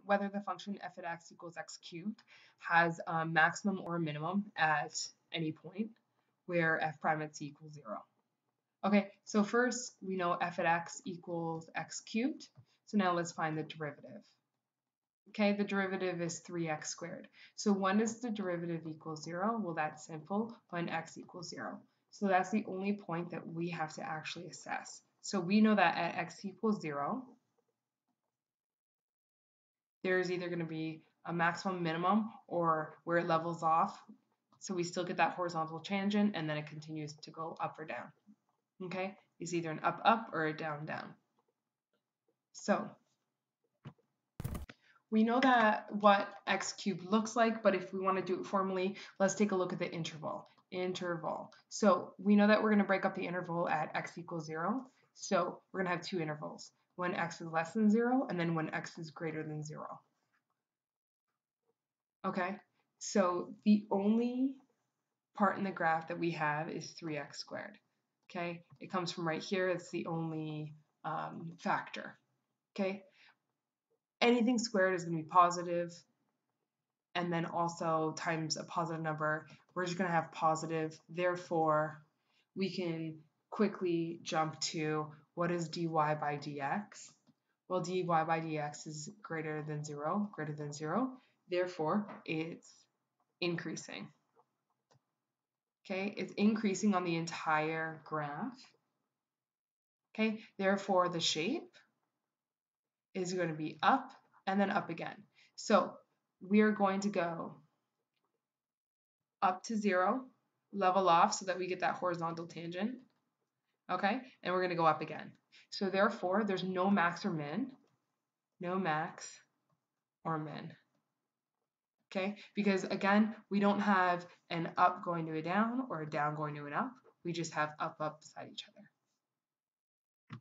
whether the function f at x equals x cubed has a maximum or a minimum at any point where f prime at c equals 0. Okay, so first we know f at x equals x cubed. So now let's find the derivative. Okay, the derivative is 3x squared. So when does the derivative equal 0? Well, that's simple, when x equals 0. So that's the only point that we have to actually assess. So we know that at x equals 0, there's either going to be a maximum, minimum, or where it levels off. So we still get that horizontal tangent, and then it continues to go up or down. Okay, it's either an up, up, or a down, down. So we know that what x cubed looks like, but if we want to do it formally, let's take a look at the interval. So we know that we're going to break up the interval at x equals 0. So we're going to have two intervals, when x is less than 0 and then when x is greater than 0. Okay, so the only part in the graph that we have is 3x squared. Okay, it comes from right here. It's the only factor. Okay, anything squared is going to be positive, and then also times a positive number, we're just going to have positive. Therefore, we can quickly jump to what is dy by dx? Well, dy by dx is greater than 0, Therefore, it's increasing. Okay, it's increasing on the entire graph. Okay, therefore, the shape is going to be up and then up again. So we're going to go up to 0, level off so that we get that horizontal tangent. Okay, and we're going to go up again. So therefore, there's no max or min. No max or min. Okay, because again, we don't have an up going to a down or a down going to an up. We just have up, up beside each other.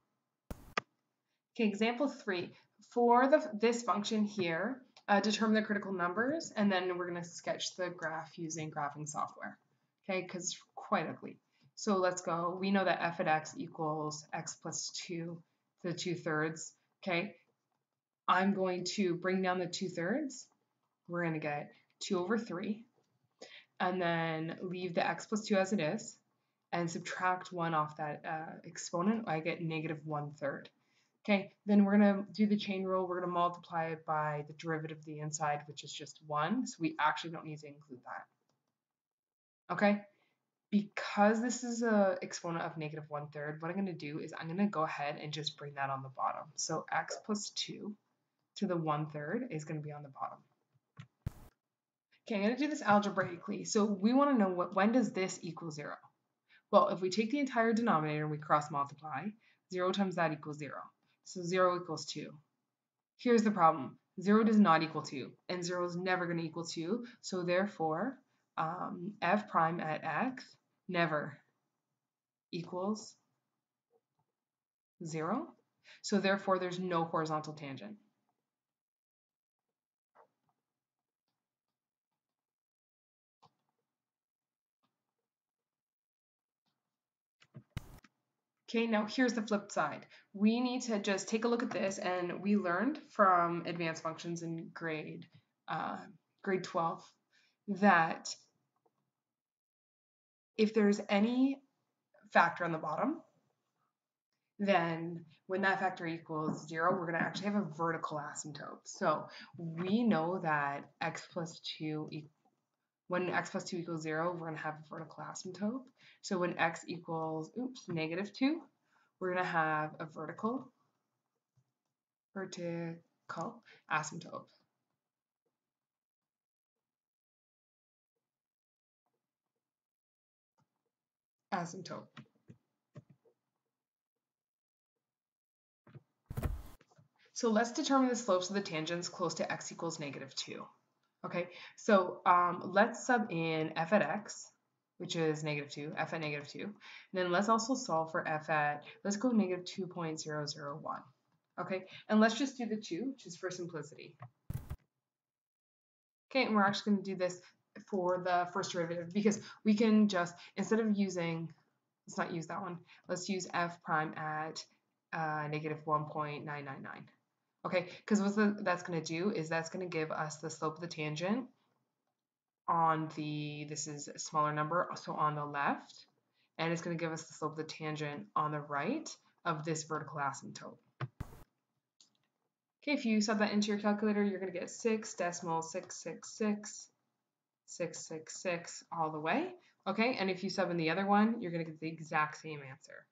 Okay, example 3. For this function here, determine the critical numbers, and then we're going to sketch the graph using graphing software. Okay, because it's quite ugly. So let's go. We know that f at x equals x plus 2 to the 2/3. Okay, I'm going to bring down the 2/3. We're going to get 2 over 3, and then leave the x plus 2 as it is, and subtract 1 off that exponent. I get negative 1/3. Okay, then we're going to do the chain rule. We're going to multiply it by the derivative of the inside, which is just 1. So we actually don't need to include that. Okay, because this is an exponent of negative 1/3, what I'm going to do is I'm going to go ahead and just bring that on the bottom. So x plus 2 to the 1/3 is going to be on the bottom. Okay, I'm going to do this algebraically. So we want to know when does this equal 0? Well, if we take the entire denominator and we cross multiply, 0 times that equals 0. So 0 equals 2. Here's the problem. 0 does not equal 2, and 0 is never going to equal 2. So therefore, f prime at x never equals 0. So therefore, there's no horizontal tangent. Okay, now here's the flip side. We need to just take a look at this, and we learned from advanced functions in grade 12 that if there's any factor on the bottom, then when that factor equals 0, we're going to actually have a vertical asymptote. So we know that when x plus 2 equals 0, we're going to have a vertical asymptote. So when x equals negative 2, we're going to have a vertical asymptote. So let's determine the slopes of the tangents close to x equals negative 2. Okay, so let's sub in f at x, which is negative 2, f at negative 2. And then let's also solve for f at, let's go negative 2.001. Okay, and let's just do the 2, just for simplicity. Okay, and we're actually going to do this for the first derivative because we can just, instead of using, let's not use that one, let's use f prime at negative 1.999. Okay, because that's going to do is that's going to give us the slope of the tangent on this is a smaller number, so on the left, and it's going to give us the slope of the tangent on the right of this vertical asymptote. Okay, if you sub that into your calculator, you're going to get 6.666,666 all the way. Okay, and if you sub in the other one, you're going to get the exact same answer.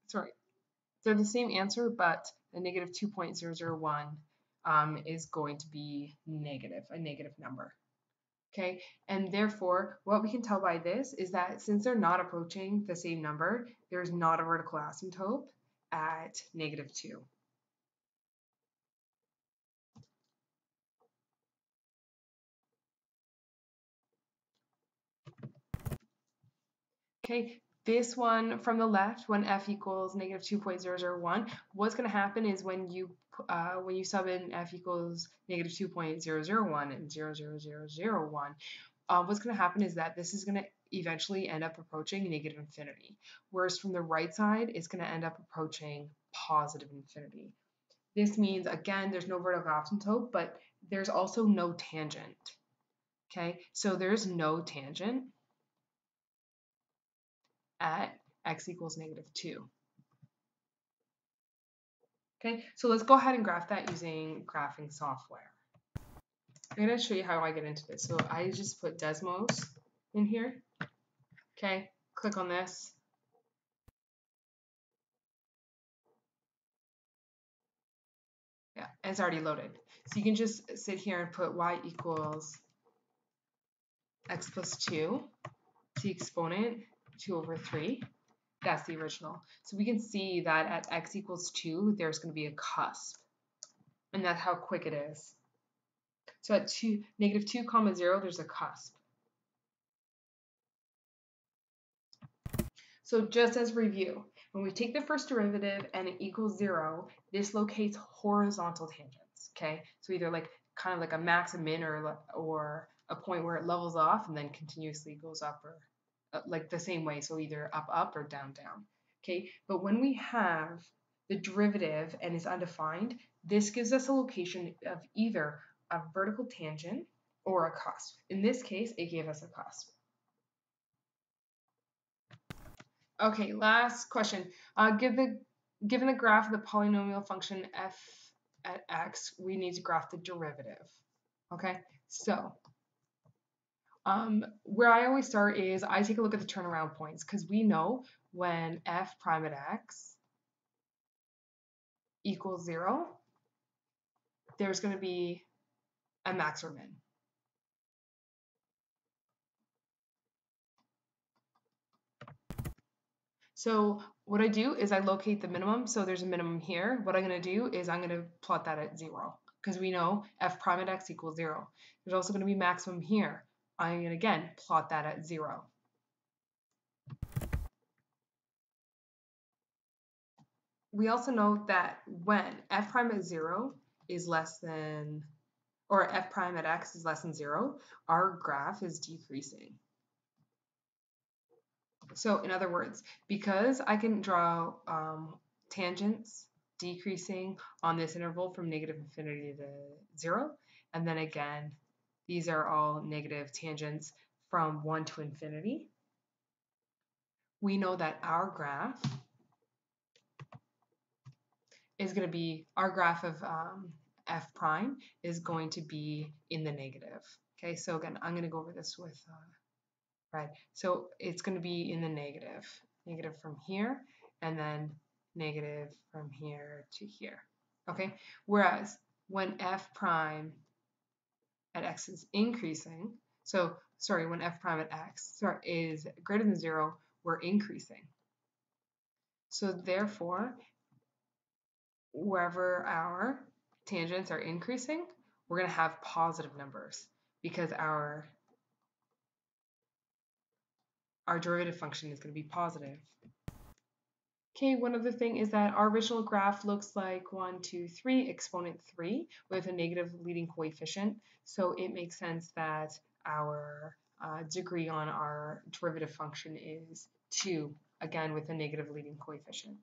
Sorry, they're the same answer, but the negative 2.001 is going to be negative, a negative number. Okay, and therefore, what we can tell by this is that since they're not approaching the same number, there's not a vertical asymptote at negative 2. Okay, this one from the left, when f equals negative 2.001, what's going to happen is when you sub in f equals negative 2.001 and 0.0001, what's going to happen is that this is going to eventually end up approaching negative infinity, whereas from the right side, it's going to end up approaching positive infinity. This means, again, there's no vertical asymptote, but there's also no tangent. Okay, so there's no tangent at x equals negative 2. Okay, so let's go ahead and graph that using graphing software. I'm going to show you how I get into this. So I just put Desmos in here. Okay, click on this. Yeah, and it's already loaded. So you can just sit here and put y equals x plus 2 to the exponent 2 over 3. That's the original. So we can see that at x equals 2, there's going to be a cusp. And that's how quick it is. So at negative 2 comma 0, there's a cusp. So just as review, when we take the first derivative and it equals 0, this locates horizontal tangents. Okay, so either like kind of like a max, a min, or a point where it levels off and then continuously goes up, or like the same way. So either up, up, or down, down. Okay, but when we have the derivative and it's undefined, this gives us a location of either a vertical tangent or a cusp. In this case, it gave us a cusp. Okay, last question. Given the graph of the polynomial function f at x, we need to graph the derivative. Okay, so where I always start is I take a look at the turnaround points, because we know when f prime at x equals 0, there's going to be a max or min. So what I do is I locate the minimum. So there's a minimum here. What I'm going to do is I'm going to plot that at 0, because we know f prime at x equals 0. There's also going to be maximum here. I'm going to, again, plot that at 0. We also know that when f prime at 0 is less than, or f prime at x is less than 0, our graph is decreasing. So in other words, because I can draw tangents decreasing on this interval from negative infinity to 0, and then again, these are all negative tangents from 1 to infinity, we know that our graph is going to be, our graph of f prime is going to be in the negative. Okay, so again, I'm going to go over this with right. So it's going to be in the negative. Negative from here, and then negative from here to here. Okay, whereas when f prime at x is increasing, so sorry, when f prime at x is greater than 0, we're increasing. So therefore, wherever our tangents are increasing, we're going to have positive numbers, because our derivative function is going to be positive. Okay, one other thing is that our original graph looks like 1, 2, 3, exponent 3 with a negative leading coefficient. So it makes sense that our degree on our derivative function is 2, again with a negative leading coefficient.